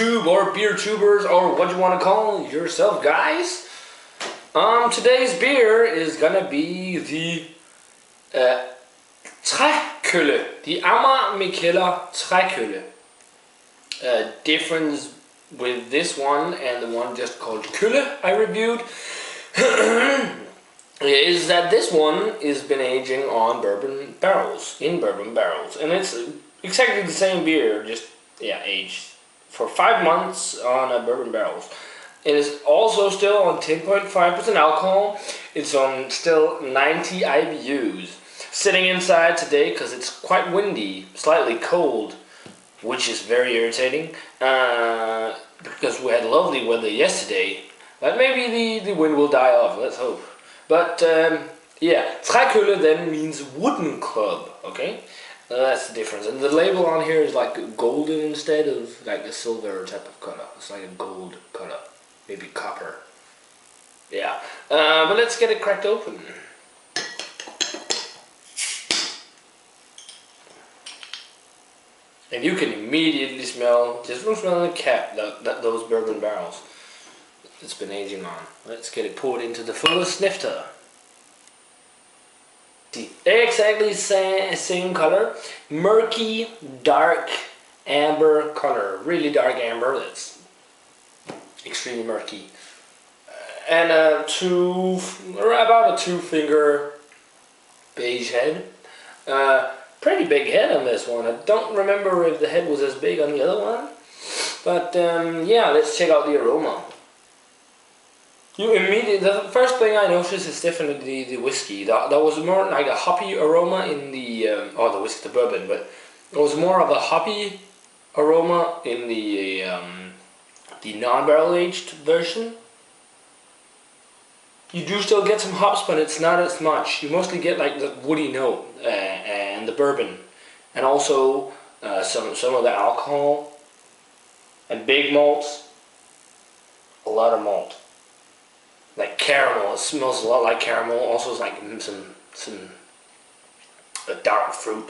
YouTube or beer tubers or what you want to call yourself, guys. Today's beer is gonna be the Trækølle, the Amager Mikkeller Trækølle. Difference with this one and the one just called Kølle I reviewed is that this one is been aging on bourbon barrels, and it's exactly the same beer, just aged for 5 months on bourbon barrels. It is also still on 10.5% alcohol. It's on still 90 IBUs. Sitting inside today because it's quite windy, slightly cold, which is very irritating because we had lovely weather yesterday. But maybe the wind will die off, let's hope. But Trækølle then means wooden club, okay? That's the difference. And the label on here is like golden instead of like a silver type of color. It's like a gold color, maybe copper. Yeah, but let's get it cracked open. And you can immediately smell, just from smelling the cap, those bourbon barrels it's been aging on. Let's get it poured into the fuller snifter. The exactly same color, murky, dark, amber color, really dark amber. That's extremely murky, and about a 2-finger beige head. Pretty big head on this one. I don't remember if the head was as big on the other one, but let's check out the aroma. The first thing I noticed is definitely the whiskey. That was more like a hoppy aroma in the the bourbon, but it was more of a hoppy aroma in the non-barrel aged version. You do still get some hops, but it's not as much. You mostly get like the woody note and the bourbon, and also some of the alcohol and big malts. A lot of malt. Like caramel, it smells a lot like caramel. Also, it's like some dark fruit.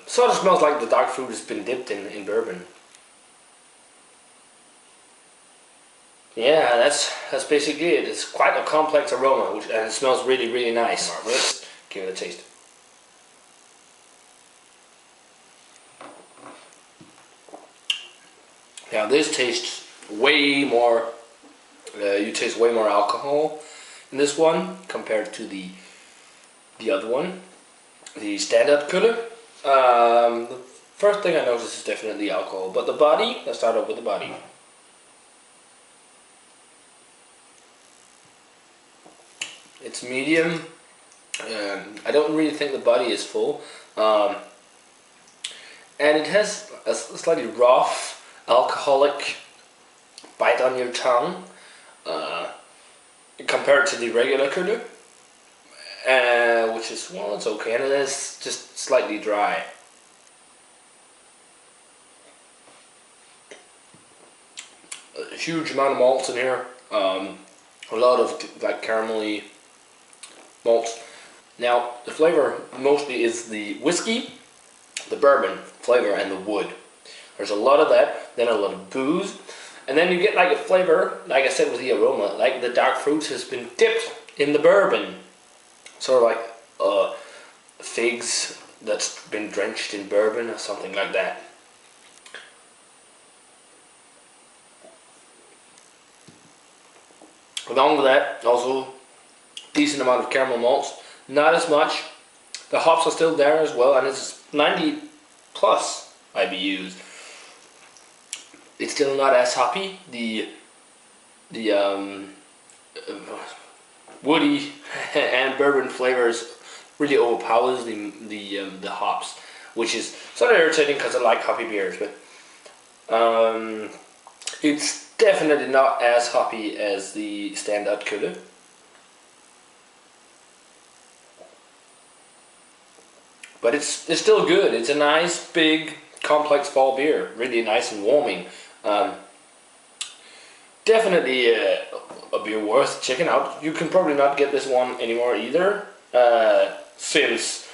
Sort of smells like the dark fruit has been dipped in bourbon. Yeah, that's basically it. It's quite a complex aroma, and it smells really, really nice. Let's give it a taste. Now this tastes way more. You taste way more alcohol in this one compared to the other one, the standard Kølle. The first thing I notice is definitely alcohol, but the body, let's start off with the body. It's medium. I don't really think the body is full, and it has a slightly rough, alcoholic bite on your tongue. Compared to the regular Kølle, which is, well, it's okay, and it is just slightly dry. A huge amount of malts in here, a lot of like caramelly malts. Now the flavor mostly is the whiskey, the bourbon flavor, and the wood. There's a lot of that, then a lot of booze. And then you get like a flavor, like I said with the aroma, like the dark fruits has been dipped in the bourbon. Sort of like figs that's been drenched in bourbon or something like that. Along with that, also decent amount of caramel malts, not as much. The hops are still there as well, and it's 90 plus IBUs. It's still not as hoppy. The woody and bourbon flavors really overpowers the hops, which is sort of irritating because I like hoppy beers. But it's definitely not as hoppy as the standard Kølle. But it's still good. It's a nice, big, complex fall beer. Really nice and warming. Definitely a beer worth checking out. You can probably not get this one anymore either, since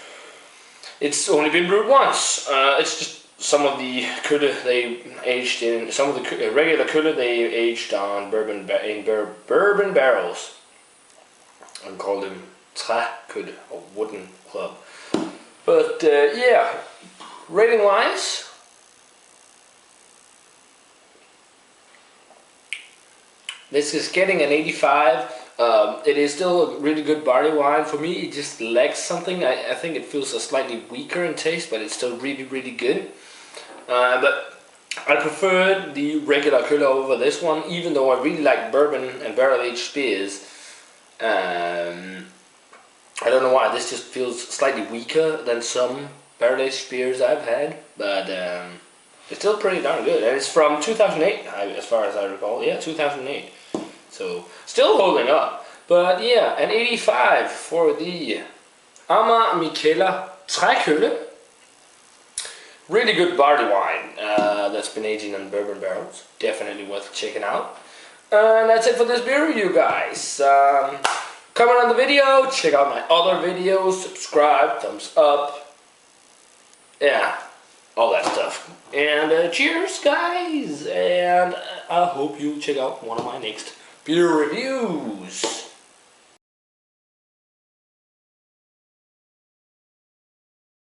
it's only been brewed once. It's just some of the kølle they aged in, some of the regular kølle they aged on bourbon barrels, and called them trækølle, or wooden club. But yeah, rating wise, this is getting an 85. It is still a really good barley wine. For me, it just lacks something. I think it feels slightly weaker in taste, but it's still really, really good. But I prefer the regular kølle over this one, even though I really like bourbon and barrel-aged beers. I don't know why, this just feels slightly weaker than some barrel-aged beers I've had, but it's still pretty darn good. And it's from 2008, as far as I recall. Yeah, 2008. So, still holding up. But yeah, an 85 for the Amager Mikkeller Trækølle. Really good barley wine that's been aging in bourbon barrels. Definitely worth checking out. And that's it for this beer review, guys. Comment on the video, check out my other videos, subscribe, thumbs up. Yeah, all that stuff. And cheers, guys. And I hope you check out one of my next beer reviews.